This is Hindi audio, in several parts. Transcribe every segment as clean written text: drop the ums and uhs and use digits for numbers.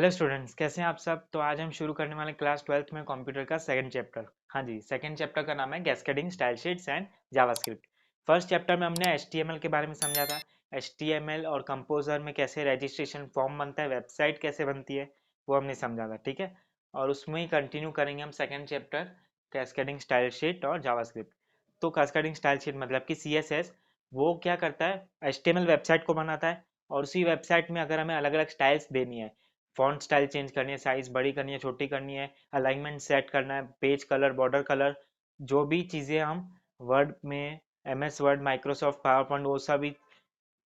हेलो स्टूडेंट्स, कैसे हैं आप सब। तो आज हम शुरू करने वाले क्लास 12th में कंप्यूटर का सेकंड चैप्टर। हाँ जी, सेकंड चैप्टर का नाम है cascading style sheets and JavaScript. First chapter में हमने एचटीएमएल के बारे में समझा था। एचटीएमएल और कंपोजर में कैसे रजिस्ट्रेशन फॉर्म बनता है, वेबसाइट कैसे बनती है, वो हमने समझा था। ठीक है, और उसमें ही कंटिन्यू करेंगे हम second chapter cascading style sheet और जावास्क्रिप्ट। तो कैस्केडिंग स्टाइल शीट मतलब कि सीएसएस वो क्या करता है, एचटीएमएल वेबसाइट को बनाता है और उसी वेबसाइट में अगर हमें अलग अलग स्टाइल्स देनी है, फॉन्ट स्टाइल चेंज करनी है, साइज बड़ी करनी है, छोटी करनी है, अलाइनमेंट सेट करना है, पेज कलर, बॉर्डर कलर, जो भी चीज़ें हम वर्ड में, MS word, Microsoft power point, वो सभी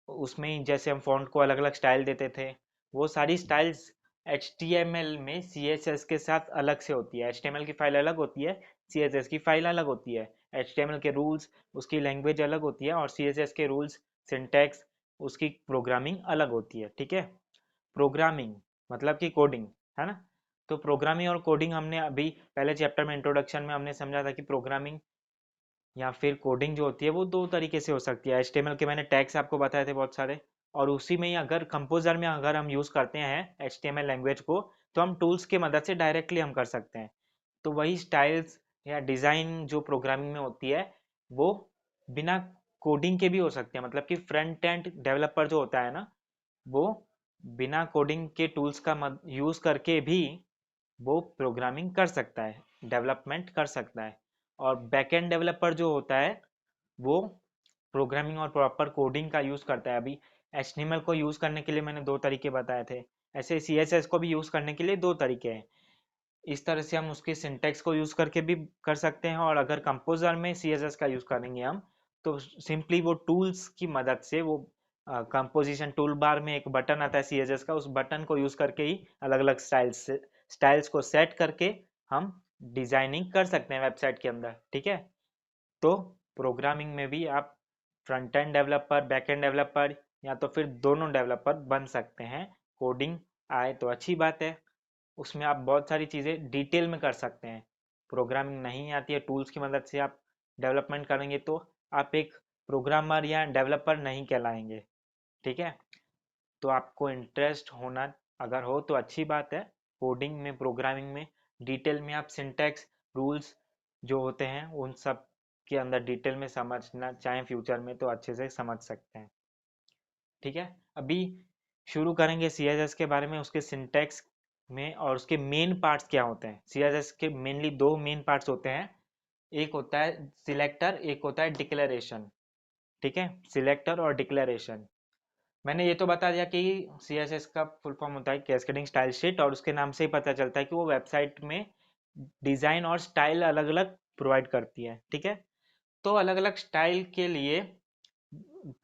उसमें ही जैसे हम फॉन्ट को अलग अलग स्टाइल देते थे, वो सारी स्टाइल्स HTML में CSS के साथ अलग से होती है। HTML की फाइल अलग होती है, CSS की फाइल अलग होती है। HTML के रूल्स, उसकी लैंग्वेज अलग होती है, और CSS के रूल्स, सिंटैक्स, उसकी प्रोग्रामिंग अलग होती है। ठीक है, प्रोग्रामिंग मतलब कि कोडिंग, है ना। तो प्रोग्रामिंग और कोडिंग हमने अभी पहले चैप्टर में इंट्रोडक्शन में हमने समझा था कि प्रोग्रामिंग या फिर कोडिंग जो होती है वो दो तरीके से हो सकती है। एचटीएमएल के मैंने टैग्स आपको बताए थे बहुत सारे, और उसी में ही अगर कंपोजर में अगर हम यूज़ करते हैं एचटीएमएल लैंग्वेज को, तो हम टूल्स की मदद से डायरेक्टली हम कर सकते हैं। तो वही स्टाइल्स या डिज़ाइन जो प्रोग्रामिंग में होती है वो बिना कोडिंग के भी हो सकते हैं। मतलब कि फ्रंट एंड डेवलपर जो होता है ना, वो बिना कोडिंग के टूल्स का यूज़ करके भी वो प्रोग्रामिंग कर सकता है, डेवलपमेंट कर सकता है। और बैकएंड डेवलपर जो होता है वो प्रोग्रामिंग और प्रॉपर कोडिंग का यूज़ करता है। अभी HTML को यूज़ करने के लिए मैंने दो तरीके बताए थे, ऐसे CSS को भी यूज़ करने के लिए दो तरीके हैं। इस तरह से हम उसकी सिंटैक्स को यूज़ करके भी कर सकते हैं, और अगर कंपोजर में CSS का यूज़ करेंगे हम, तो सिंपली वो टूल्स की मदद से वो कंपोजिशन टूल बार में एक बटन आता है CSS का, उस बटन को यूज़ करके ही अलग अलग स्टाइल्स को सेट करके हम डिजाइनिंग कर सकते हैं वेबसाइट के अंदर। ठीक है, तो प्रोग्रामिंग में भी आप front end developer, back end developer, या तो फिर दोनों डेवलपर बन सकते हैं। कोडिंग आए तो अच्छी बात है, उसमें आप बहुत सारी चीज़ें डिटेल में कर सकते हैं। प्रोग्रामिंग नहीं आती है, टूल्स की मदद से आप डेवलपमेंट करेंगे तो आप एक प्रोग्रामर या डेवलपर नहीं कहलाएंगे। ठीक है, तो आपको इंटरेस्ट होना अगर हो तो अच्छी बात है। कोडिंग में, प्रोग्रामिंग में डिटेल में आप सिंटैक्स, रूल्स जो होते हैं उन सब के अंदर डिटेल में समझना चाहें फ्यूचर में तो अच्छे से समझ सकते हैं। ठीक है, अभी शुरू करेंगे CSS के बारे में, उसके सिंटैक्स में, और उसके मेन पार्ट्स क्या होते हैं। CSS के मेनली दो मेन पार्ट्स होते हैं, एक होता है सिलेक्टर, एक होता है डिक्लेरेशन। ठीक है, सिलेक्टर और डिक्लेरेशन। मैंने ये तो बता दिया कि CSS का फुल फॉर्म होता है कैस्केडिंग स्टाइल शीट, और उसके नाम से ही पता चलता है कि वो वेबसाइट में डिज़ाइन और स्टाइल अलग अलग प्रोवाइड करती है। ठीक है, तो अलग अलग स्टाइल के लिए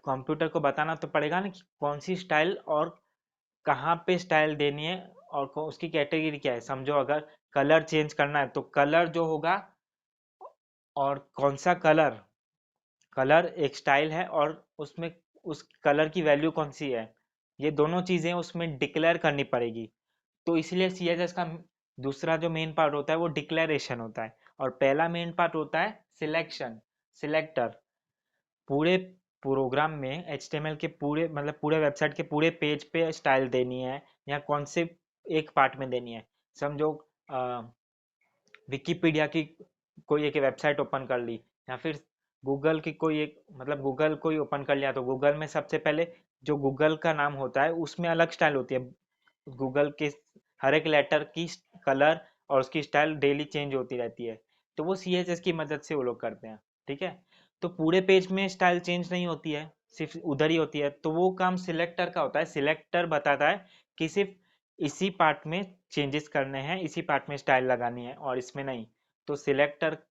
कंप्यूटर को बताना तो पड़ेगा ना कि कौन सी स्टाइल और कहाँ पे स्टाइल देनी है, और उसकी कैटेगरी क्या है। समझो अगर कलर चेंज करना है तो कलर जो होगा, और कौन सा कलर, कलर एक स्टाइल है, और उसमें उस कलर की वैल्यू कौन सी है, ये दोनों चीज़ें उसमें डिक्लेयर करनी पड़ेगी। तो इसलिए CSS का दूसरा जो मेन पार्ट होता है वो डिक्लेरेशन होता है, और पहला मेन पार्ट होता है सिलेक्शन, सिलेक्टर। पूरे प्रोग्राम में HTML के पूरे मतलब पूरे वेबसाइट के पूरे पेज पे स्टाइल देनी है, या कौन से एक पार्ट में देनी है। समझो विकिपीडिया की कोई एक वेबसाइट ओपन कर ली, या फिर गूगल की कोई एक, मतलब गूगल कोई ओपन कर लिया, तो गूगल में सबसे पहले जो गूगल का नाम होता है उसमें अलग स्टाइल होती है। गूगल के हर एक लेटर की कलर और उसकी स्टाइल डेली चेंज होती रहती है, तो वो CSS की मदद से वो लोग करते हैं। ठीक है, तो पूरे पेज में स्टाइल चेंज नहीं होती है, सिर्फ उधर ही होती है, तो वो काम सिलेक्टर का होता है। सिलेक्टर बताता है कि सिर्फ इसी पार्ट में चेंजेस करने हैं, इसी पार्ट में स्टाइल लगानी है और इसमें नहीं। तो सिलेक्टर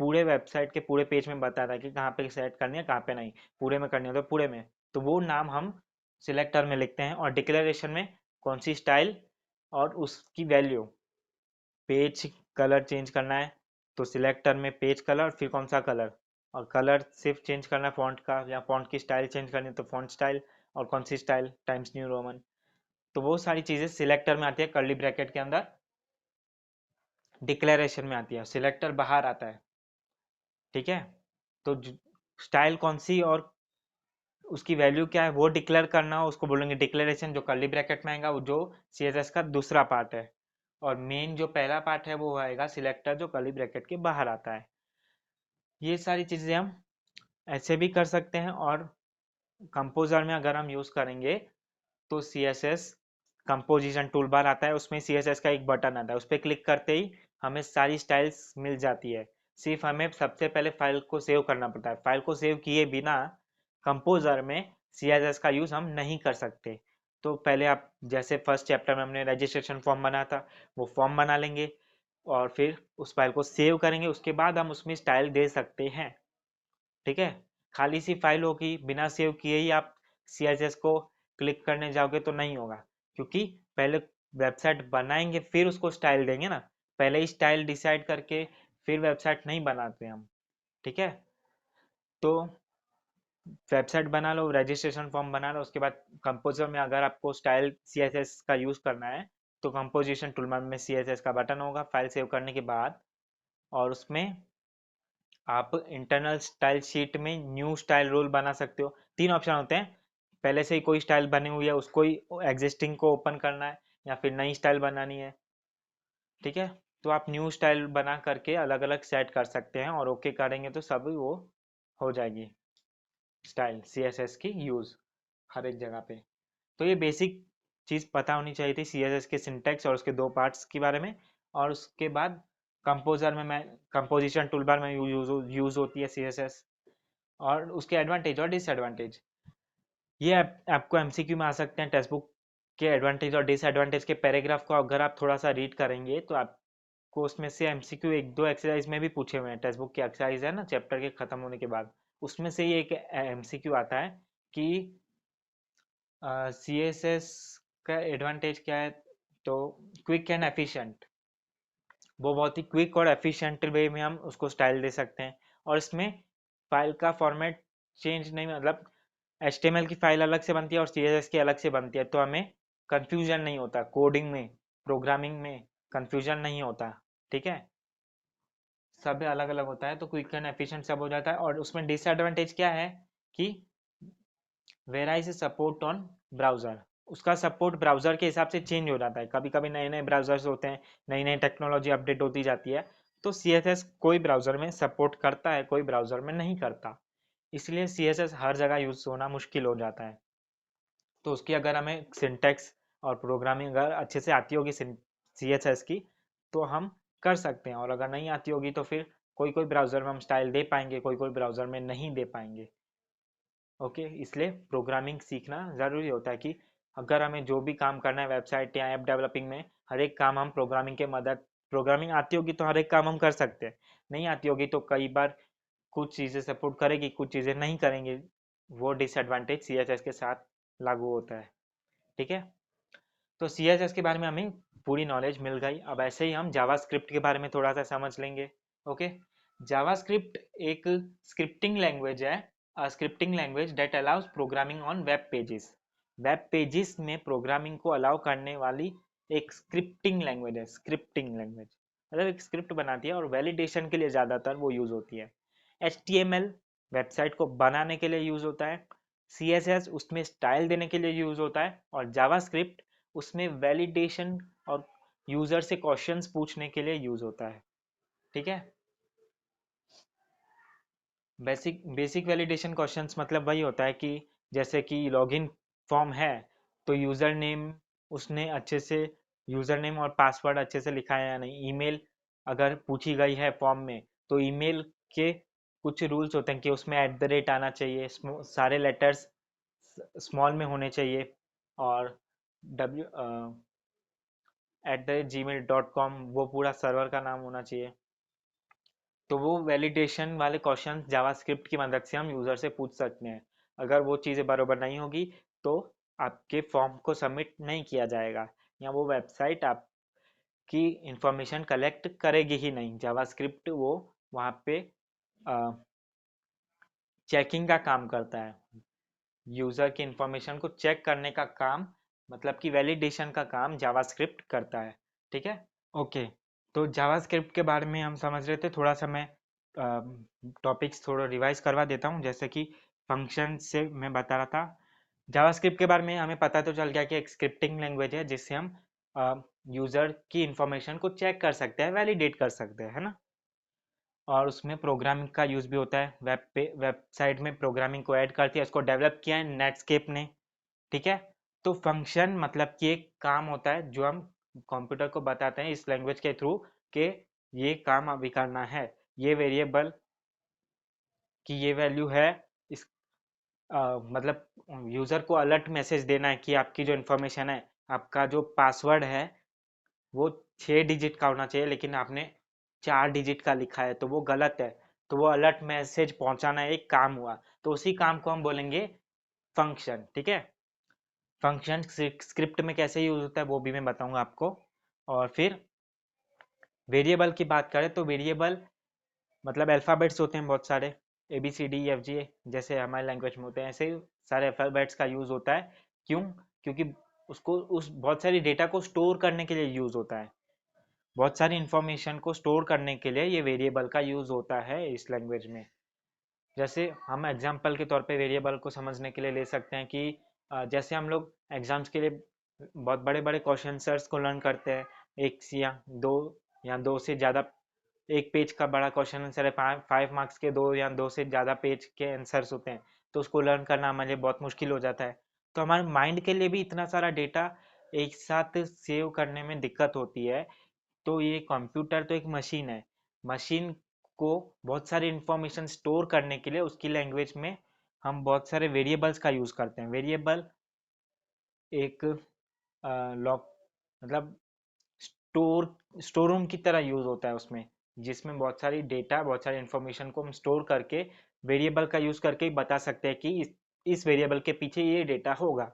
पूरे वेबसाइट के पूरे पेज में बताता है कि कहाँ पे सेलेक्ट करनी है, कहाँ पे नहीं। पूरे में करनी है तो पूरे में, तो वो नाम हम सिलेक्टर में लिखते हैं। और डिक्लेरेशन में कौन सी स्टाइल और उसकी वैल्यू, पेज कलर चेंज करना है तो सिलेक्टर में पेज कलर, फिर कौन सा कलर, और कलर सिर्फ चेंज करना है फॉन्ट का, या फॉन्ट की स्टाइल चेंज करनी है तो फॉन्ट स्टाइल, और कौन सी स्टाइल, टाइम्स न्यू रोमन। तो वो सारी चीज़ें सिलेक्टर में आती है, कर्ली ब्रैकेट के अंदर। डिक्लेरेशन में आती है, सिलेक्टर बाहर आता है। ठीक है, तो स्टाइल कौन सी और उसकी वैल्यू क्या है वो डिक्लेयर करना हो उसको बोलेंगे डिक्लेरेशन, जो कर्ली ब्रैकेट में आएगा वो जो CSS का दूसरा पार्ट है। और मेन जो पहला पार्ट है वो आएगा सिलेक्टर, जो कर्ली ब्रैकेट के बाहर आता है। ये सारी चीज़ें हम ऐसे भी कर सकते हैं, और कंपोजर में अगर हम यूज़ करेंगे तो CSS कंपोजिशन टूल बार आता है, उसमें CSS का एक बटन आता है, उस पर क्लिक करते ही हमें सारी स्टाइल्स मिल जाती है। सिर्फ हमें सबसे पहले फाइल को सेव करना पड़ता है। फाइल को सेव किए बिना कंपोजर में CSS का यूज़ हम नहीं कर सकते। तो पहले आप जैसे फर्स्ट चैप्टर में हमने रजिस्ट्रेशन फॉर्म बनाया था, वो फॉर्म बना लेंगे और फिर उस फाइल को सेव करेंगे, उसके बाद हम उसमें स्टाइल दे सकते हैं। ठीक है, खाली सी फाइल होगी, बिना सेव किए ही आप CSS को क्लिक करने जाओगे तो नहीं होगा, क्योंकि पहले वेबसाइट बनाएंगे फिर उसको स्टाइल देंगे ना। पहले ही स्टाइल डिसाइड करके फिर वेबसाइट नहीं बनाते हम। ठीक है, तो वेबसाइट बना लो, रजिस्ट्रेशन फॉर्म बना लो, उसके बाद कंपोजर में अगर आपको स्टाइल CSS का यूज़ करना है तो कंपोजिशन टूलबार में CSS का बटन होगा फाइल सेव करने के बाद, और उसमें आप इंटरनल स्टाइल शीट में न्यू स्टाइल रूल बना सकते हो। तीन ऑप्शन होते हैं, पहले से ही कोई स्टाइल बनी हुई है उसको ही एग्जिस्टिंग को ओपन करना है, या फिर नई स्टाइल बनानी है। ठीक है, तो आप न्यू स्टाइल बना करके अलग अलग सेट कर सकते हैं, और ओके करेंगे तो सब वो हो जाएगी स्टाइल CSS की यूज़ हर एक जगह पे। तो ये बेसिक चीज़ पता होनी चाहिए थी CSS के सिंटैक्स और उसके दो पार्ट्स के बारे में। और उसके बाद कंपोजर में मैं कंपोजिशन टूलबार में यूज़ होती है CSS, और उसके एडवांटेज और डिसएडवांटेज ये आपको MCQ में आ सकते हैं। टेक्स्ट बुक के एडवांटेज और डिसएडवांटेज के पैराग्राफ को अगर आप थोड़ा सा रीड करेंगे तो आपको उसमें से MCQ एक दो एक्सरसाइज में भी पूछे हुए हैं। टेक्स्ट बुक की एक्सरसाइज है ना चैप्टर के खत्म होने के बाद, उसमें से ही एक MCQ आता है कि CSS का एडवांटेज क्या है, तो क्विक एंड एफिशिएंट। वो बहुत ही क्विक और एफिशिएंट वे में हम उसको स्टाइल दे सकते हैं, और इसमें फाइल का फॉर्मेट चेंज नहीं, मतलब HTML की फाइल अलग से बनती है और CSS की अलग से बनती है, तो हमें कंफ्यूजन नहीं होता कोडिंग में, प्रोग्रामिंग में कंफ्यूजन नहीं होता। ठीक है, सब अलग अलग होता है, तो क्विक एंड एफिशिएंट सब हो जाता है। और उसमें डिसएडवांटेज क्या है कि वेराइज सपोर्ट ऑन ब्राउज़र, उसका सपोर्ट ब्राउज़र के हिसाब से चेंज हो जाता है। कभी कभी नए नए ब्राउज़र्स होते हैं, नई नई टेक्नोलॉजी अपडेट होती जाती है, तो CSS कोई ब्राउज़र में सपोर्ट करता है कोई ब्राउज़र में नहीं करता, इसलिए CSS हर जगह यूज़ होना मुश्किल हो जाता है। तो उसकी अगर हमें सिंटैक्स और प्रोग्रामिंग अगर अच्छे से आती होगी CSS की तो हम कर सकते हैं, और अगर नहीं आती होगी तो फिर कोई कोई ब्राउज़र में हम स्टाइल दे पाएंगे, कोई कोई ब्राउज़र में नहीं दे पाएंगे। ओके, इसलिए प्रोग्रामिंग सीखना ज़रूरी होता है कि अगर हमें जो भी काम करना है वेबसाइट या ऐप डेवलपिंग में, हर एक काम हम प्रोग्रामिंग के मदद, प्रोग्रामिंग आती होगी तो हर एक काम हम कर सकते हैं, नहीं आती होगी तो कई बार कुछ चीज़ें सपोर्ट करेगी कुछ चीज़ें नहीं करेंगे। वो डिसएडवांटेज CSS के साथ लागू होता है। ठीक है, तो CSS के बारे में हमें पूरी नॉलेज मिल गई। अब ऐसे ही हम जावास्क्रिप्ट के बारे में थोड़ा सा समझ लेंगे। ओके, जावास्क्रिप्ट एक स्क्रिप्टिंग लैंग्वेज है, scripting language that allows programming on web pages. Web pages में प्रोग्रामिंग को अलाउ करने वाली एक स्क्रिप्टिंग लैंग्वेज है। स्क्रिप्टिंग लैंग्वेज मतलब एक स्क्रिप्ट बनाती है, और वैलिडेशन के लिए ज़्यादातर वो यूज़ होती है। HTML वेबसाइट को बनाने के लिए यूज़ होता है, CSS उसमें स्टाइल देने के लिए यूज़ होता है, और जावास्क्रिप्ट उसमें वैलिडेशन और यूज़र से क्वेश्चंस पूछने के लिए यूज़ होता है। ठीक है, बेसिक बेसिक वैलिडेशन क्वेश्चंस मतलब वही होता है कि जैसे कि लॉगिन फॉर्म है तो यूज़र नेम उसने अच्छे से, यूज़र नेम और पासवर्ड अच्छे से लिखा है या नहीं। ईमेल अगर पूछी गई है फॉर्म में तो ईमेल के कुछ रूल्स होते हैं कि उसमें @ आना चाहिए, सारे लेटर्स स्मॉल में होने चाहिए, और डब्ल्यू @gmail.com वो पूरा सर्वर का नाम होना चाहिए। तो वो वैलिडेशन वाले क्वेश्चन जावास्क्रिप्ट की मदद से हम यूज़र से पूछ सकते हैं। अगर वो चीज़ें बराबर नहीं होगी तो आपके फॉर्म को सबमिट नहीं किया जाएगा, या वो वेबसाइट आपकी इंफॉर्मेशन कलेक्ट करेगी ही नहीं। जावास्क्रिप्ट वो वहाँ पे चेकिंग का काम करता है, यूज़र की इंफॉर्मेशन को चेक करने का काम, मतलब कि वैलिडेशन का काम जावास्क्रिप्ट करता है। ठीक है, ओके, तो जावास्क्रिप्ट के बारे में हम समझ रहे थे। थोड़ा सा मैं टॉपिक्स थोड़ा रिवाइज करवा देता हूँ, जैसे कि फंक्शन से मैं बता रहा था। जावास्क्रिप्ट के बारे में हमें पता तो चल गया कि एक स्क्रिप्टिंग लैंग्वेज है जिससे हम यूजर की इंफॉर्मेशन को चेक कर सकते हैं, वैलिडेट कर सकते हैं, है ना। और उसमें प्रोग्रामिंग का यूज भी होता है। वेबसाइट में प्रोग्रामिंग को ऐड करती है, उसको डेवलप किया है नेटस्केप ने। ठीक है। तो फंक्शन मतलब कि एक काम होता है जो हम कंप्यूटर को बताते हैं इस लैंग्वेज के थ्रू कि ये काम अभी करना है, ये वेरिएबल की ये वैल्यू है। इस मतलब यूजर को अलर्ट मैसेज देना है कि आपकी जो इन्फॉर्मेशन है, आपका जो पासवर्ड है वो 6 डिजिट का होना चाहिए, लेकिन आपने 4 डिजिट का लिखा है तो वो गलत है। तो वो अलर्ट मैसेज पहुंचाना एक काम हुआ, तो उसी काम को हम बोलेंगे फंक्शन। ठीक है। फंक्शन स्क्रिप्ट में कैसे यूज होता है वो भी मैं बताऊंगा आपको। और फिर वेरिएबल की बात करें तो वेरिएबल मतलब अल्फ़ाबेट्स होते हैं बहुत सारे, ABCDEFG, जैसे हमारे लैंग्वेज में होते हैं ऐसे ही सारे अल्फ़ाबेट्स का यूज़ होता है। क्यों? क्योंकि उसको उस बहुत सारी डेटा को स्टोर करने के लिए यूज़ होता है। बहुत सारी इंफॉर्मेशन को स्टोर करने के लिए ये वेरिएबल का यूज़ होता है इस लैंग्वेज में। जैसे हम एग्जाम्पल के तौर पे वेरिएबल को समझने के लिए ले सकते हैं कि जैसे हम लोग एग्जाम्स के लिए बहुत बड़े बड़े क्वेश्चन आंसर्स को लर्न करते हैं, एक या दो से ज़्यादा, एक पेज का बड़ा क्वेश्चन आंसर है, 5 मार्क्स के 2 या 2 से ज़्यादा पेज के आंसर्स होते हैं, तो उसको लर्न करना हमारे लिए बहुत मुश्किल हो जाता है। तो हमारे माइंड के लिए भी इतना सारा डेटा एक साथ सेव करने में दिक्कत होती है। तो ये कंप्यूटर तो एक मशीन है। मशीन को बहुत सारी इंफॉर्मेशन स्टोर करने के लिए उसकी लैंग्वेज में हम बहुत सारे वेरिएबल्स का यूज़ करते हैं। वेरिएबल एक लॉक मतलब स्टोर स्टोर रूम की तरह यूज होता है उसमें, जिसमें बहुत सारी डेटा, बहुत सारी इंफॉर्मेशन को हम स्टोर करके वेरिएबल का यूज करके ही बता सकते हैं कि इस वेरिएबल के पीछे ये डेटा होगा।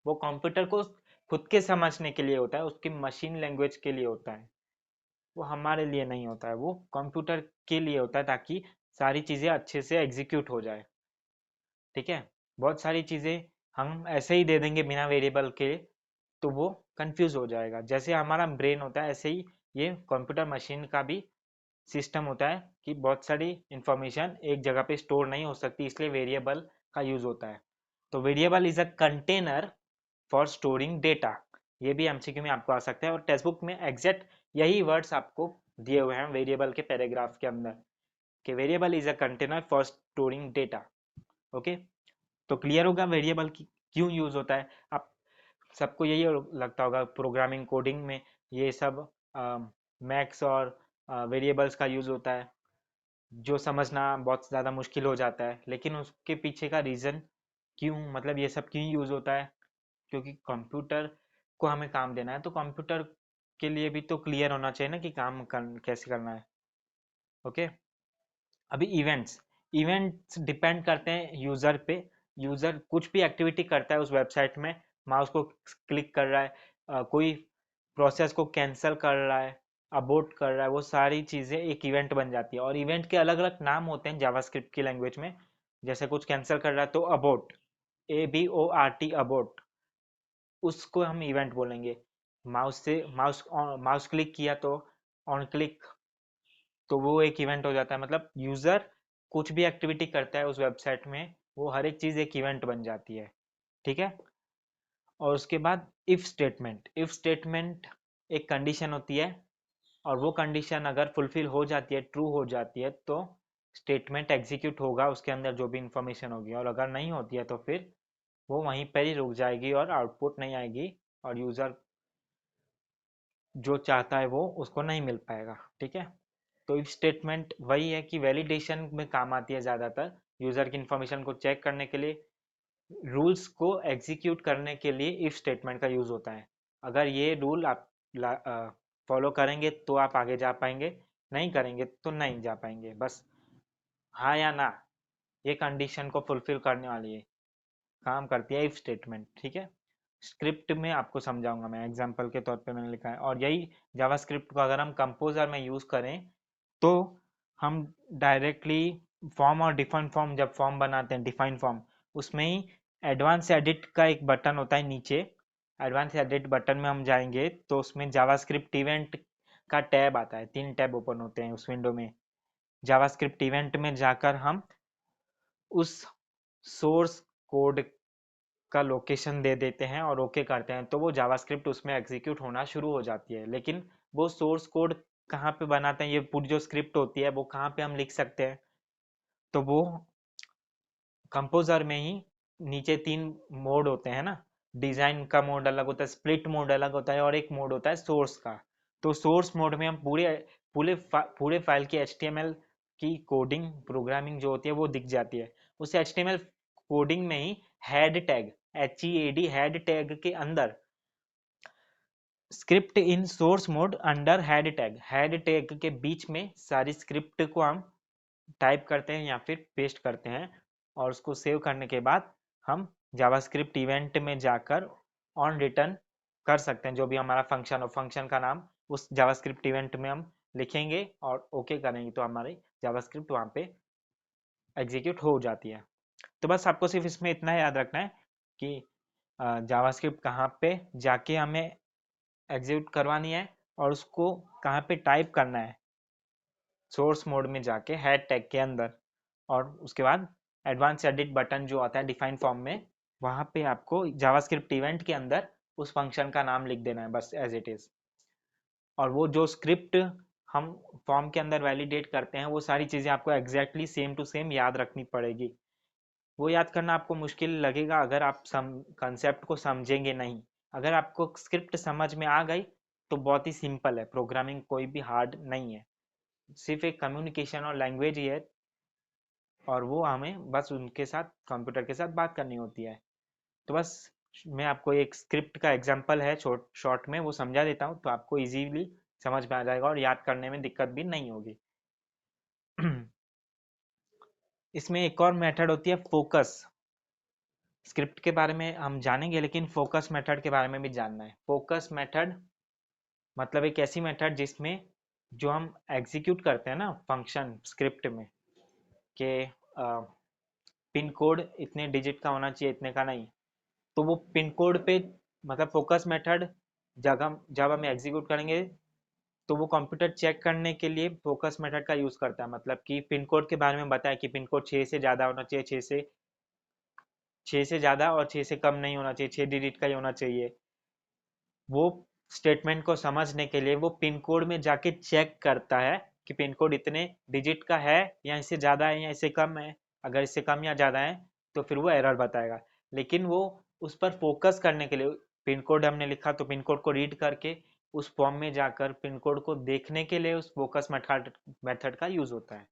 वो कंप्यूटर को खुद के समझने के लिए होता है, उसकी मशीन लैंग्वेज के लिए होता है। वो हमारे लिए नहीं होता है, वो कंप्यूटर के लिए होता है ताकि सारी चीज़ें अच्छे से एग्जीक्यूट हो जाए। ठीक है। बहुत सारी चीज़ें हम ऐसे ही दे देंगे बिना वेरिएबल के तो वो कंफ्यूज हो जाएगा। जैसे हमारा ब्रेन होता है ऐसे ही ये कंप्यूटर मशीन का भी सिस्टम होता है कि बहुत सारी इंफॉर्मेशन एक जगह पे स्टोर नहीं हो सकती, इसलिए वेरिएबल का यूज होता है। तो variable is a container for storing data. ये भी एमसीक्यू में आपको आ सकता है और टेक्स्ट बुक में एग्जैक्ट यही वर्ड्स आपको दिए हुए हैं वेरिएबल के पैराग्राफ के अंदर, कि variable is a container for storing data. Okay. तो क्लियर होगा वेरिएबल की क्यों यूज होता है। आप सबको यही लगता होगा प्रोग्रामिंग कोडिंग में ये सब मैक्स और वेरिएबल्स का यूज़ होता है, जो समझना बहुत ज़्यादा मुश्किल हो जाता है। लेकिन उसके पीछे का रीज़न क्यों, मतलब ये सब क्यों यूज़ होता है, क्योंकि कंप्यूटर को हमें काम देना है, तो कंप्यूटर के लिए भी तो क्लियर होना चाहिए ना कि कैसे करना है। ओके। अभी इवेंट्स इवेंट्स डिपेंड करते हैं यूज़र पे। यूज़र कुछ भी एक्टिविटी करता है उस वेबसाइट में, माउस को क्लिक कर रहा है, कोई प्रोसेस को कैंसिल कर रहा है, अबोर्ट कर रहा है, वो सारी चीज़ें एक इवेंट बन जाती है। और इवेंट के अलग अलग नाम होते हैं जावास्क्रिप्ट की लैंग्वेज में। जैसे कुछ कैंसिल कर रहा है तो अबोर्ट, ABORT अबोर्ट, उसको हम इवेंट बोलेंगे। माउस क्लिक किया तो ऑन क्लिक, तो वो एक इवेंट हो जाता है। मतलब यूजर कुछ भी एक्टिविटी करता है उस वेबसाइट में, वो हर एक चीज एक इवेंट बन जाती है। ठीक है। और उसके बाद इफ स्टेटमेंट एक कंडीशन होती है, और वो कंडीशन अगर फुलफिल हो जाती है, ट्रू हो जाती है, तो स्टेटमेंट एग्जीक्यूट होगा उसके अंदर जो भी इंफॉर्मेशन होगी। और अगर नहीं होती है तो फिर वो वहीं पर ही रुक जाएगी और आउटपुट नहीं आएगी, और यूजर जो चाहता है वो उसको नहीं मिल पाएगा। ठीक है। तो इफ स्टेटमेंट वही है कि वैलिडेशन में काम आती है ज़्यादातर, यूज़र की इंफॉर्मेशन को चेक करने के लिए, रूल्स को एग्जीक्यूट करने के लिए इफ स्टेटमेंट का यूज़ होता है। अगर ये रूल आप फॉलो करेंगे तो आप आगे जा पाएंगे, नहीं करेंगे तो नहीं जा पाएंगे। बस हाँ या ना, ये कंडीशन को फुलफिल करने वाली है, काम करती है इफ स्टेटमेंट। ठीक है। स्क्रिप्ट में आपको समझाऊंगा मैं, एग्जांपल के तौर पे मैंने लिखा है। और यही जावास्क्रिप्ट को अगर हम कंपोजर में यूज़ करें तो हम डायरेक्टली फॉर्म और डिफाइन फॉर्म, जब फॉर्म बनाते हैं डिफाइन फॉर्म, उसमें ही एडवांस एडिट का एक बटन होता है नीचे। एडवांस एडिट बटन में हम जाएंगे तो उसमें जावास्क्रिप्ट इवेंट का टैब आता है, 3 टैब ओपन होते हैं उस विंडो में। जावास्क्रिप्ट इवेंट में जाकर हम उस सोर्स कोड का लोकेशन दे देते हैं और ओके करते हैं तो वो जावास्क्रिप्ट उसमें एग्जीक्यूट होना शुरू हो जाती है। लेकिन वो सोर्स कोड कहाँ पे बनाते हैं, ये पूरी जो स्क्रिप्ट होती है वो कहाँ पे हम लिख सकते हैं, तो वो कंपोजर में ही नीचे 3 मोड होते हैं ना। डिजाइन का मोड अलग होता है, स्प्लिट मोड अलग होता है और एक मोड होता है सोर्स का। तो सोर्स मोड में हम पूरे फाइल की HTML की कोडिंग प्रोग्रामिंग जो होती है वो दिख जाती है। उस HTML कोडिंग में ही head tag, HEAD head tag के अंदर script in source mode under head tag के बीच में सारी स्क्रिप्ट को हम टाइप करते हैं या फिर पेस्ट करते हैं और उसको सेव करने के बाद हम जावास्क्रिप्ट इवेंट में जाकर ऑन रिटर्न कर सकते हैं जो भी हमारा फंक्शन और फंक्शन का नाम उस जावास्क्रिप्ट इवेंट में हम लिखेंगे और ओके करेंगे तो हमारी जावास्क्रिप्ट वहाँ पे एग्जीक्यूट हो जाती है। तो बस आपको सिर्फ इसमें इतना याद रखना है कि जावास्क्रिप्ट कहाँ पे जाके हमें एग्जीक्यूट करवानी है और उसको कहाँ पे टाइप करना है सोर्स मोड में जाके हेड टैग के अंदर। और उसके बाद एडवांस एडिट बटन जो आता है डिफाइन फॉर्म में, वहाँ पे आपको जावास्क्रिप्ट इवेंट के अंदर उस फंक्शन का नाम लिख देना है बस एज इट इज़। और वो जो स्क्रिप्ट हम फॉर्म के अंदर वैलिडेट करते हैं वो सारी चीज़ें आपको एग्जैक्टली सेम टू सेम याद रखनी पड़ेगी। वो याद करना आपको मुश्किल लगेगा अगर आप कंसेप्ट को समझेंगे नहीं। अगर आपको स्क्रिप्ट समझ में आ गई तो बहुत ही सिंपल है, प्रोग्रामिंग कोई भी हार्ड नहीं है, सिर्फ एक कम्युनिकेशन और लैंग्वेज ही है और वो हमें बस उनके साथ कंप्यूटर के साथ बात करनी होती है। तो बस मैं आपको एक स्क्रिप्ट का एग्जांपल है शॉर्ट में वो समझा देता हूँ तो आपको इजीली समझ में आ जाएगा और याद करने में दिक्कत भी नहीं होगी। इसमें एक और मेथड होती है फोकस। स्क्रिप्ट के बारे में हम जानेंगे लेकिन फोकस मेथड के बारे में भी जानना है। फोकस मेथड मतलब एक ऐसी मेथड जिसमें जो हम एग्जीक्यूट करते हैं ना फंक्शन स्क्रिप्ट में कि पिन कोड इतने डिजिट का होना चाहिए, इतने का नहीं, तो वो पिन कोड पे मतलब फोकस मेथड जब हम एग्जीक्यूट करेंगे तो वो कंप्यूटर चेक करने के लिए फोकस मेथड का यूज़ करता है। मतलब कि पिन कोड के बारे में बताया कि पिन कोड 6 से ज़्यादा होना चाहिए, 6 से ज़्यादा और 6 से कम नहीं होना चाहिए, 6 डिजिट का ही होना चाहिए। वो स्टेटमेंट को समझने के लिए वो पिन कोड में जाके चेक करता है कि पिन कोड इतने डिजिट का है या इससे ज़्यादा है या इससे कम है। अगर इससे कम या ज़्यादा है तो फिर वो एरर बताएगा। लेकिन वो उस पर फोकस करने के लिए पिन कोड हमने लिखा तो पिन कोड को रीड करके उस फॉर्म में जाकर पिन कोड को देखने के लिए उस फोकस मेथड का यूज़ होता है।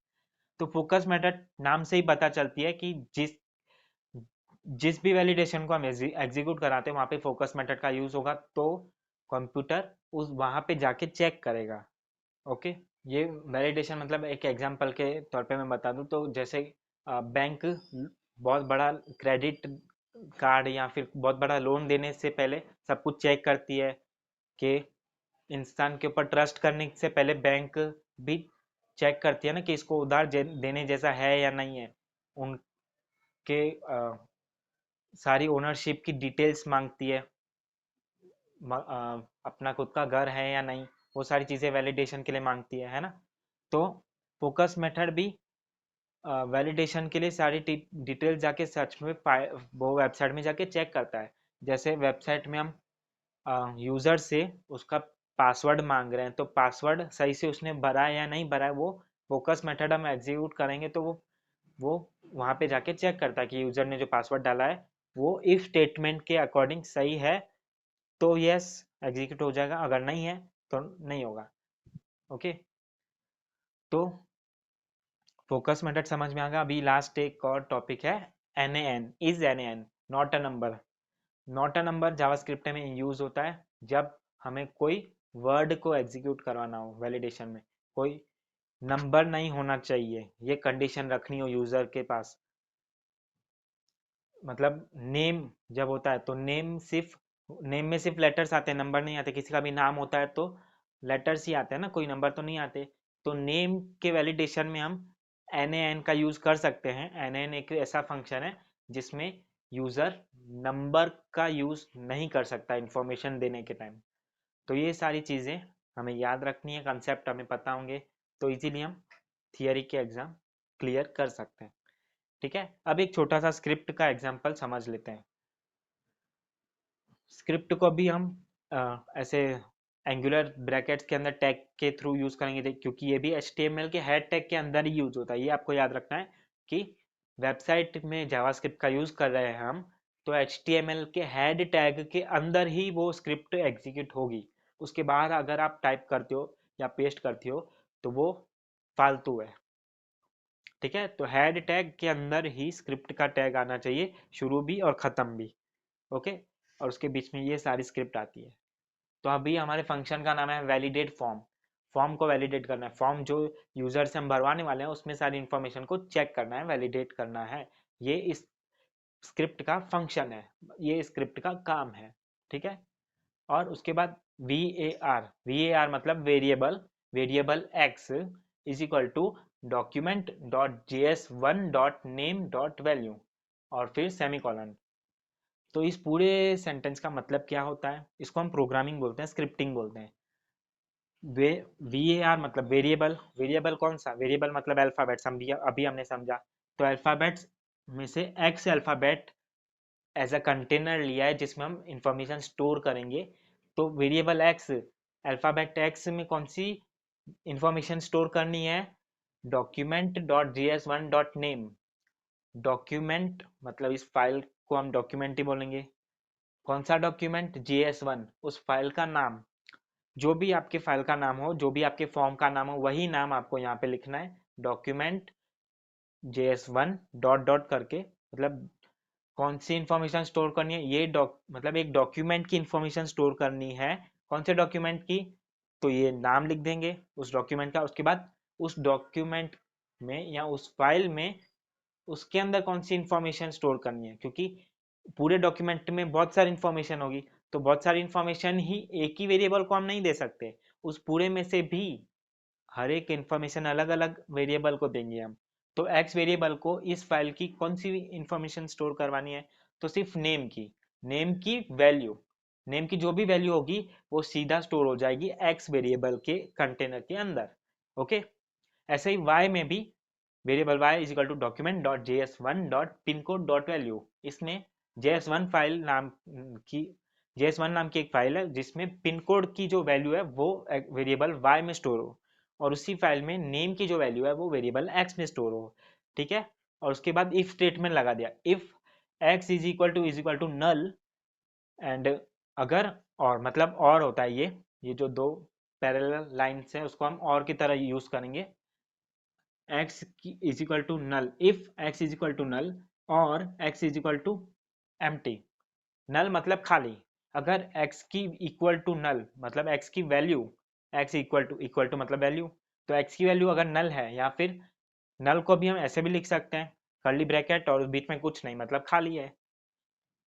तो फोकस मेथड नाम से ही पता चलती है कि जिस जिस भी वैलिडेशन को हम एग्जीक्यूट कराते हैं वहाँ पे फोकस मेथड का यूज़ होगा तो कंप्यूटर उस वहाँ पे जाके चेक करेगा। ओके, ये वैलिडेशन मतलब एक एग्जांपल के तौर पे मैं बता दूं तो जैसे बैंक बहुत बड़ा क्रेडिट कार्ड या फिर बहुत बड़ा लोन देने से पहले सब कुछ चेक करती है कि इंसान के ऊपर ट्रस्ट करने से पहले बैंक भी चेक करती है ना कि इसको उधार देने जैसा है या नहीं है। उनके सारी ओनरशिप की डिटेल्स मांगती है, अपना खुद का घर है या नहीं, वो सारी चीज़ें वैलिडेशन के लिए मांगती है ना। तो फोकस मेथड भी वैलिडेशन के लिए सारी डिटेल जाके सर्च में वो वेबसाइट में जाके चेक करता है। जैसे वेबसाइट में हम यूज़र से उसका पासवर्ड मांग रहे हैं तो पासवर्ड सही से उसने भरा है या नहीं भरा है, वो फोकस मेथड हम एग्जीक्यूट करेंगे तो वो वहाँ पे जाके चेक करता है कि यूज़र ने जो पासवर्ड डाला है वो इफ स्टेटमेंट के अकॉर्डिंग सही है तो यस एग्जीक्यूट हो जाएगा, अगर नहीं है तो नहीं होगा। ओके, तो फोकस मेथड समझ में आ गया। अभी लास्ट एक और टॉपिक है N A N. Is N A N not a number. Not a number JavaScript में यूज होता है जब हमें कोई वर्ड को एग्जीक्यूट करवाना हो वैलिडेशन में, कोई नंबर नहीं होना चाहिए, ये कंडीशन रखनी हो यूजर के पास। मतलब नेम जब होता है तो नेम में सिर्फ लेटर्स आते हैं, नंबर नहीं आते। किसी का भी नाम होता है तो लेटर्स ही आते हैं ना, कोई नंबर तो नहीं आते। तो नेम के वैलिडेशन में हम एन ए एन का यूज़ कर सकते हैं। एन ए एन एक ऐसा फंक्शन है जिसमें यूज़र नंबर का यूज़ नहीं कर सकता इंफॉर्मेशन देने के टाइम। तो ये सारी चीज़ें हमें याद रखनी है, कंसेप्ट हमें पता होंगे तो इजीली हम थियरी के एग्ज़ाम क्लियर कर सकते हैं। ठीक है, अब एक छोटा सा स्क्रिप्ट का एग्जांपल समझ लेते हैं। स्क्रिप्ट को भी हम ऐसे एंगुलर ब्रैकेट्स के अंदर टैग के थ्रू यूज करेंगे, क्योंकि ये भी HTML के हेड टैग के अंदर ही यूज होता है। ये आपको याद रखना है कि वेबसाइट में जावास्क्रिप्ट का यूज कर रहे हैं हम, तो HTML के हेड टैग के अंदर ही वो स्क्रिप्ट एग्जीक्यूट होगी। उसके बाद अगर आप टाइप करते हो या पेस्ट करते हो तो वो फालतू है। ठीक है, तो हेड टैग के अंदर ही स्क्रिप्ट का टैग आना चाहिए, शुरू भी और ख़त्म भी। ओके, और उसके बीच में ये सारी स्क्रिप्ट आती है। तो अभी हमारे फंक्शन का नाम है वैलिडेट फॉर्म। फॉर्म को वैलिडेट करना है, फॉर्म जो यूजर से हम भरवाने वाले हैं उसमें सारी इंफॉर्मेशन को चेक करना है, वैलिडेट करना है। ये इस स्क्रिप्ट का फंक्शन है, ये स्क्रिप्ट का काम है। ठीक है, और उसके बाद वी ए आर मतलब variable, variable x is equal to document dot js1 dot name dot value और फिर सेमीकोलन। तो इस पूरे सेंटेंस का मतलब क्या होता है, इसको हम प्रोग्रामिंग बोलते हैं, स्क्रिप्टिंग बोलते हैं। वे VAR मतलब वेरिएबल, वेरिएबल कौन सा, वेरिएबल मतलब अल्फाबेट्स, हम भी अभी हमने समझा। तो अल्फाबेट्स में से x alphabet as a container लिया है जिसमें हम इंफॉर्मेशन स्टोर करेंगे। तो वेरिएबल एक्स, अल्फाबेट एक्स में कौन सी इंफॉर्मेशन स्टोर करनी है, document dot js1 dot name. Document मतलब इस फाइल को हम डॉक्यूमेंट ही बोलेंगे। कौन सा डॉक्यूमेंट, JS1, उस फाइल का नाम। जो भी आपके फाइल का नाम हो, जो भी आपके फॉर्म का नाम हो, वही नाम आपको यहाँ पे लिखना है, डॉक्यूमेंट JS1 डॉट डॉट करके। मतलब कौन सी इंफॉर्मेशन स्टोर करनी है, ये मतलब एक डॉक्यूमेंट की इंफॉर्मेशन स्टोर करनी है। कौन से डॉक्यूमेंट की, तो ये नाम लिख देंगे उस डॉक्यूमेंट का। उसके बाद उस डॉक्यूमेंट में या उस फाइल में उसके अंदर कौन सी इंफॉर्मेशन स्टोर करनी है, क्योंकि पूरे डॉक्यूमेंट में बहुत सारी इंफॉर्मेशन होगी। तो बहुत सारी इंफॉर्मेशन ही एक ही वेरिएबल को हम नहीं दे सकते, उस पूरे में से भी हर एक इंफॉर्मेशन अलग अलग वेरिएबल को देंगे हम। तो एक्स वेरिएबल को इस फाइल की कौन सी इंफॉर्मेशन स्टोर करवानी है, तो सिर्फ नेम की, नेम की वैल्यू, नेम की जो भी वैल्यू होगी वो सीधा स्टोर हो जाएगी एक्स वेरिएबल के कंटेनर के अंदर। ओके, ऐसे ही वाई में भी variable y is equal to document dot js1 dot pin code dot value. इसमें js1 फाइल नाम की, js1 नाम की एक फाइल है जिसमें पिन कोड की जो वैल्यू है वो वेरिएबल y में स्टोर हो, और उसी फाइल में नेम की जो वैल्यू है वो वेरिएबल x में स्टोर हो। ठीक है, और उसके बाद इफ स्टेटमेंट लगा दिया, if x is equal to null and, अगर, और मतलब और होता है ये जो दो पैरेलल लाइन्स हैं उसको हम और की तरह यूज करेंगे। x is equal to null, if x is equal to null और x is equal to empty. Null मतलब खाली, अगर x की इक्वल टू नल मतलब x की वैल्यू, x इक्वल टू मतलब वैल्यू, तो x की वैल्यू अगर नल है, या फिर नल को भी हम ऐसे भी लिख सकते हैं, कर्ली ब्रैकेट और बीच में कुछ नहीं मतलब खाली है,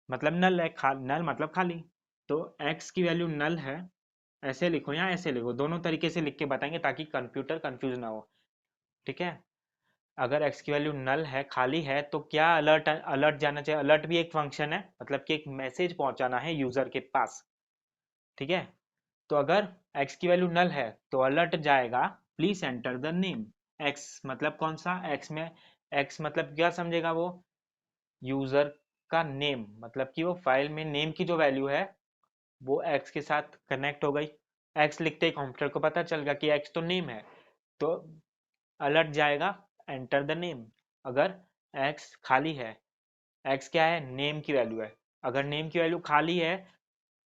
मतलब नल है, नल मतलब खाली। तो x की वैल्यू नल है, ऐसे लिखो या ऐसे लिखो, दोनों तरीके से लिख के बताएंगे ताकि कंप्यूटर कंफ्यूज ना हो। ठीक है, अगर x की वैल्यू नल है, खाली है, तो क्या अलर्ट अलर्ट जाना चाहिए। अलर्ट भी एक फंक्शन है, मतलब कि एक मैसेज पहुंचाना है यूजर के पास। ठीक है, तो अगर x की वैल्यू नल है तो अलर्ट जाएगा, please enter the name. x मतलब कौन सा, x में x मतलब क्या समझेगा वो, यूजर का नेम, मतलब कि वो फाइल में नेम की जो वैल्यू है वो x के साथ कनेक्ट हो गई। x लिखते ही कंप्यूटर को पता चल गया कि x तो नेम है, तो अलर्ट जाएगा एंटर द नेम। अगर x खाली है, x क्या है, नेम की वैल्यू है, अगर नेम की वैल्यू खाली है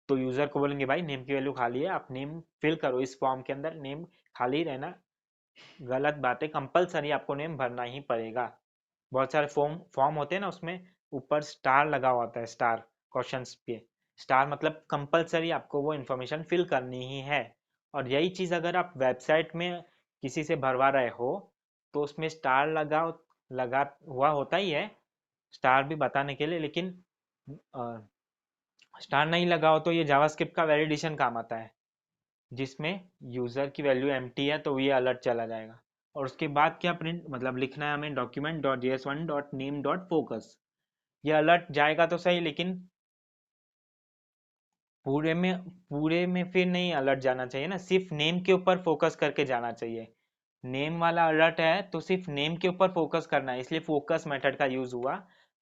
तो यूजर को बोलेंगे भाई नेम की वैल्यू खाली है, आप नेम फिल करो इस फॉर्म के अंदर, नेम खाली रहना गलत बात है, कंपलसरी आपको नेम भरना ही पड़ेगा। बहुत सारे फॉर्म फॉर्म होते हैं ना, उसमें ऊपर स्टार लगा होता है, स्टार क्वेश्चंस पे, स्टार मतलब कंपलसरी आपको वो इन्फॉर्मेशन फिल करनी ही है। और यही चीज़ अगर आप वेबसाइट में किसी से भरवा रहे हो तो उसमें स्टार लगा हुआ होता ही है, स्टार भी बताने के लिए, लेकिन स्टार नहीं लगा हो तो ये जावास्क्रिप्ट का वैलिडेशन काम आता है, जिसमें यूज़र की वैल्यू एम्प्टी है तो ये अलर्ट चला जाएगा। और उसके बाद क्या प्रिंट मतलब लिखना है हमें, document dot js1 dot name dot focus. ये अलर्ट जाएगा तो सही, लेकिन पूरे में फिर नहीं अलर्ट जाना चाहिए ना, सिर्फ नेम के ऊपर फोकस करके जाना चाहिए। नेम वाला अलर्ट है तो सिर्फ नेम के ऊपर फोकस करना है, इसलिए फोकस मेथड का यूज हुआ,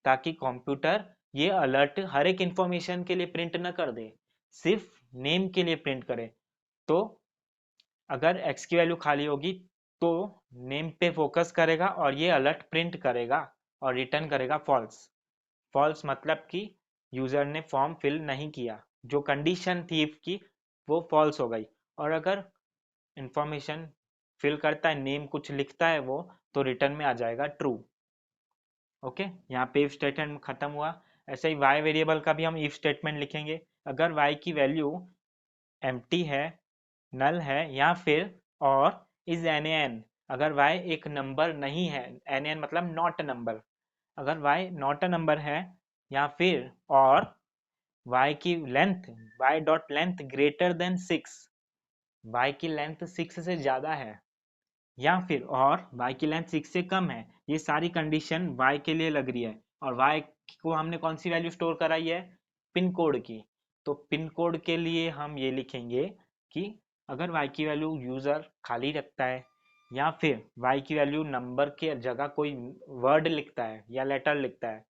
ताकि कंप्यूटर ये अलर्ट हर एक इंफॉर्मेशन के लिए प्रिंट न कर दे, सिर्फ नेम के लिए प्रिंट करे। तो अगर x की वैल्यू खाली होगी तो नेम पे फोकस करेगा और ये अलर्ट प्रिंट करेगा और रिटर्न करेगा फॉल्स। फॉल्स मतलब कि यूजर ने फॉर्म फिल नहीं किया, जो कंडीशन थी if की वो फॉल्स हो गई। और अगर इंफॉर्मेशन फिल करता है, नेम कुछ लिखता है वो, तो रिटर्न में आ जाएगा ट्रू। ओके, यहाँ पे इफ स्टेटमेंट खत्म हुआ। ऐसे ही y वेरिएबल का भी हम इफ स्टेटमेंट लिखेंगे। अगर y की वैल्यू एम्प्टी है, नल है, या फिर और इज एन, अगर y एक नंबर नहीं है, एन मतलब नॉट नंबर, अगर y नॉट अ नंबर है, या फिर और y की length, y dot length greater than 6, y की लेंथ 6 से ज़्यादा है, या फिर और y की लेंथ 6 से कम है, ये सारी कंडीशन y के लिए लग रही है। और y को हमने कौन सी वैल्यू स्टोर कराई है, पिन कोड की। तो पिन कोड के लिए हम ये लिखेंगे कि अगर y की वैल्यू यूज़र खाली रखता है, या फिर y की वैल्यू नंबर के जगह कोई वर्ड लिखता है या लेटर लिखता है,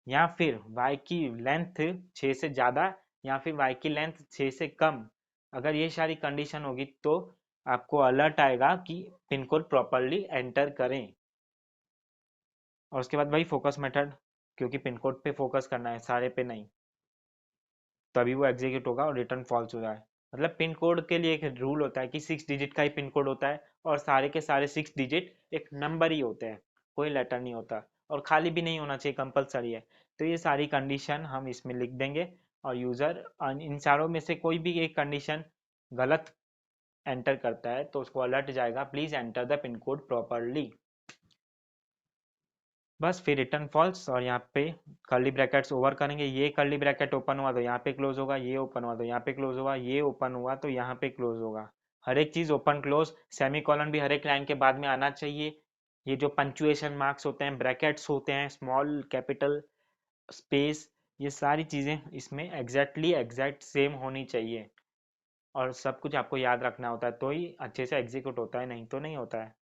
या फिर y की लेंथ 6 से ज़्यादा, या फिर y की लेंथ 6 से कम, अगर ये सारी कंडीशन होगी तो आपको अलर्ट आएगा कि पिन कोड प्रॉपरली एंटर करें। और उसके बाद वही फोकस मेथड, क्योंकि पिन कोड पे फोकस करना है, सारे पे नहीं, तभी वो एग्जीक्यूट होगा और रिटर्न फॉल्स हो जाए। मतलब पिन कोड के लिए एक रूल होता है कि 6 डिजिट का ही पिन कोड होता है, और सारे के सारे 6 डिजिट एक नंबर ही होते हैं, कोई लेटर नहीं होता, और खाली भी नहीं होना चाहिए, कंपलसरी है। तो ये सारी कंडीशन हम इसमें लिख देंगे, और यूज़र इन चारों में से कोई भी एक कंडीशन गलत एंटर करता है तो उसको अलर्ट जाएगा, please enter the pin code properly. बस फिर रिटर्न फॉल्स, और यहाँ पे कर्ली ब्रैकेट्स ओवर करेंगे, ये कर्ली ब्रैकेट ओपन हुआ तो यहाँ पे क्लोज होगा, ये ओपन हुआ तो यहाँ पे क्लोज होगा, ये ओपन हुआ तो यहाँ पे क्लोज होगा। हर एक चीज़ ओपन क्लोज, सेमी कॉलन भी हर एक लाइन के बाद में आना चाहिए। ये जो पंचुएशन मार्क्स होते हैं, ब्रैकेट्स होते हैं, स्मॉल कैपिटल स्पेस, ये सारी चीज़ें इसमें एग्जैक्ट सेम होनी चाहिए। और सब कुछ आपको याद रखना होता है तो ही अच्छे से एग्जीक्यूट होता है, नहीं तो नहीं होता है।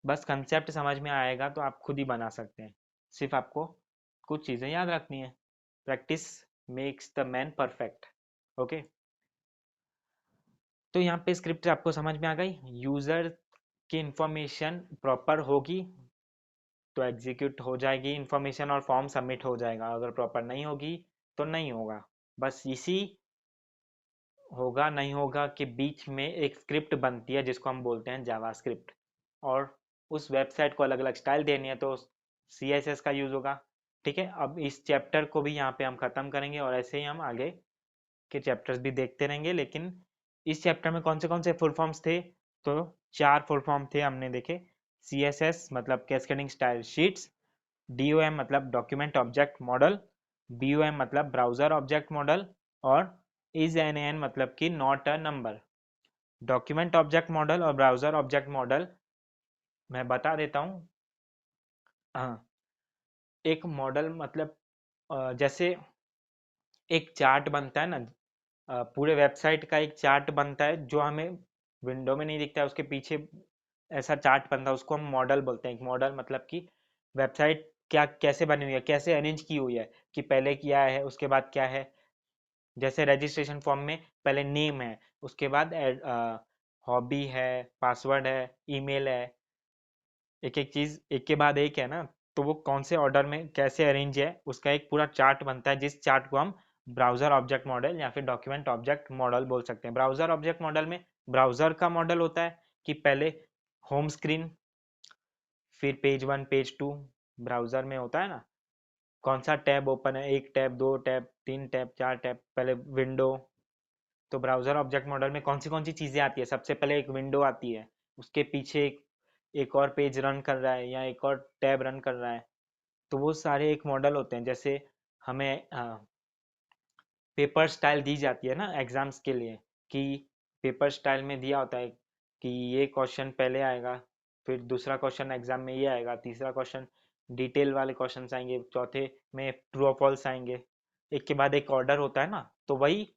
बस कंसेप्ट समझ में आएगा तो आप खुद ही बना सकते हैं, सिर्फ आपको कुछ चीज़ें याद रखनी है। Practice makes the man perfect. Okay, तो यहाँ पे स्क्रिप्ट आपको समझ में आ गई। यूज़र की इंफॉर्मेशन प्रॉपर होगी तो एग्जीक्यूट हो जाएगी इंफॉर्मेशन, और फॉर्म सबमिट हो जाएगा। अगर प्रॉपर नहीं होगी तो नहीं होगा। बस इसी होगा नहीं होगा के बीच में एक स्क्रिप्ट बनती है जिसको हम बोलते हैं जावास्क्रिप्ट, और उस वेबसाइट को अलग अलग स्टाइल देनी है तो CSS का यूज़ होगा। ठीक है, अब इस चैप्टर को भी यहाँ पे हम ख़त्म करेंगे, और ऐसे ही हम आगे के चैप्टर्स भी देखते रहेंगे। लेकिन इस चैप्टर में कौन से फुल फॉर्म्स थे, तो 4 फुल फॉर्म थे हमने देखे। CSS मतलब कैस्केडिंग स्टाइल शीट्स, DOM मतलब डॉक्यूमेंट ऑब्जेक्ट मॉडल, BOM मतलब ब्राउज़र ऑब्जेक्ट मॉडल, और इज एन मतलब कि not a number. Document object model और ब्राउज़र ऑब्जेक्ट मॉडल मैं बता देता हूँ। हाँ, एक मॉडल मतलब जैसे एक चार्ट बनता है ना, पूरे वेबसाइट का एक चार्ट बनता है जो हमें विंडो में नहीं दिखता है, उसके पीछे ऐसा चार्ट बनता है, उसको हम मॉडल बोलते हैं। एक मॉडल मतलब कि वेबसाइट क्या कैसे बनी हुई है, कैसे अरेंज की हुई है, कि पहले क्या है उसके बाद क्या है। जैसे रजिस्ट्रेशन फॉर्म में पहले नेम है, उसके बाद हॉबी है, पासवर्ड है, ईमेल है, एक एक चीज़ एक के बाद एक है ना, तो वो कौन से ऑर्डर में कैसे अरेंज है उसका एक पूरा चार्ट बनता है, जिस चार्ट को हम ब्राउज़र ऑब्जेक्ट मॉडल या फिर डॉक्यूमेंट ऑब्जेक्ट मॉडल बोल सकते हैं। ब्राउज़र ऑब्जेक्ट मॉडल में ब्राउज़र का मॉडल होता है कि पहले होम स्क्रीन, फिर पेज 1 पेज 2, ब्राउज़र में होता है ना, कौन सा टैब ओपन है, एक टैब, दो टैब, तीन टैब, चार टैब, पहले विंडो। तो ब्राउज़र ऑब्जेक्ट मॉडल में कौन सी चीज़ें आती है, सबसे पहले एक विंडो आती है, उसके पीछे एक और पेज रन कर रहा है या एक और टैब रन कर रहा है, तो वो सारे एक मॉडल होते हैं। जैसे हमें पेपर स्टाइल दी जाती है ना एग्जाम्स के लिए, कि पेपर स्टाइल में दिया होता है कि ये क्वेश्चन पहले आएगा, फिर दूसरा क्वेश्चन एग्जाम में ये आएगा, तीसरा क्वेश्चन डिटेल वाले क्वेश्चन आएंगे, चौथे में ट्रू और फॉल्स आएंगे, एक के बाद एक ऑर्डर होता है ना, तो वही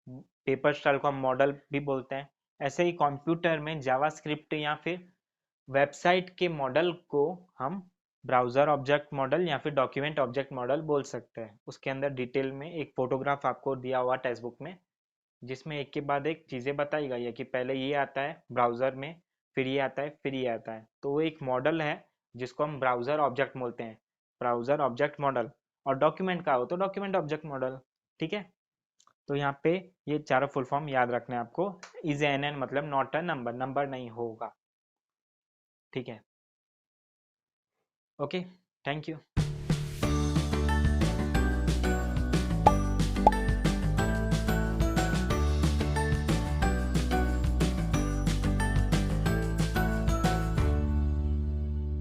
पेपर स्टाइल को हम मॉडल भी बोलते हैं। ऐसे ही कंप्यूटर में जावास्क्रिप्ट या फिर वेबसाइट के मॉडल को हम ब्राउज़र ऑब्जेक्ट मॉडल या फिर डॉक्यूमेंट ऑब्जेक्ट मॉडल बोल सकते हैं। उसके अंदर डिटेल में एक फोटोग्राफ आपको दिया हुआ टेक्स्ट बुक में, जिसमें एक के बाद एक चीज़ें बताई गई है कि पहले ये आता है ब्राउज़र में, फिर ये आता है, फिर ये आता है। तो वो एक मॉडल है जिसको हम ब्राउज़र ऑब्जेक्ट बोलते हैं, ब्राउज़र ऑब्जेक्ट मॉडल। और डॉक्यूमेंट का हो तो डॉक्यूमेंट ऑब्जेक्ट मॉडल। ठीक है, तो यहाँ पे ये चारों फुल फॉर्म याद रखना है आपको। इज एन एन मतलब नॉट अ नंबर, नंबर नहीं होगा। ठीक है, ओके, थैंक यू।